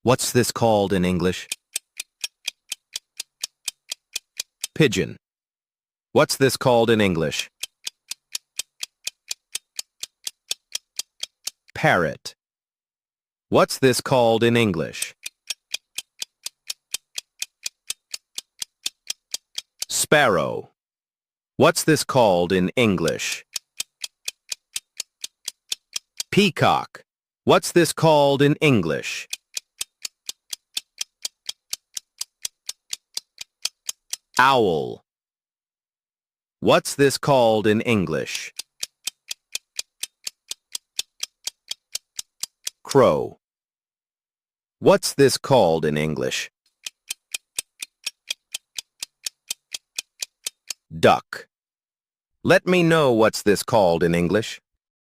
What's this called in English? Pigeon. What's this called in English? Parrot. What's this called in English? Sparrow. What's this called in English? Peacock. What's this called in English? Owl. What's this called in English? Crow. What's this called in English? Duck. Let me know what's this called in English.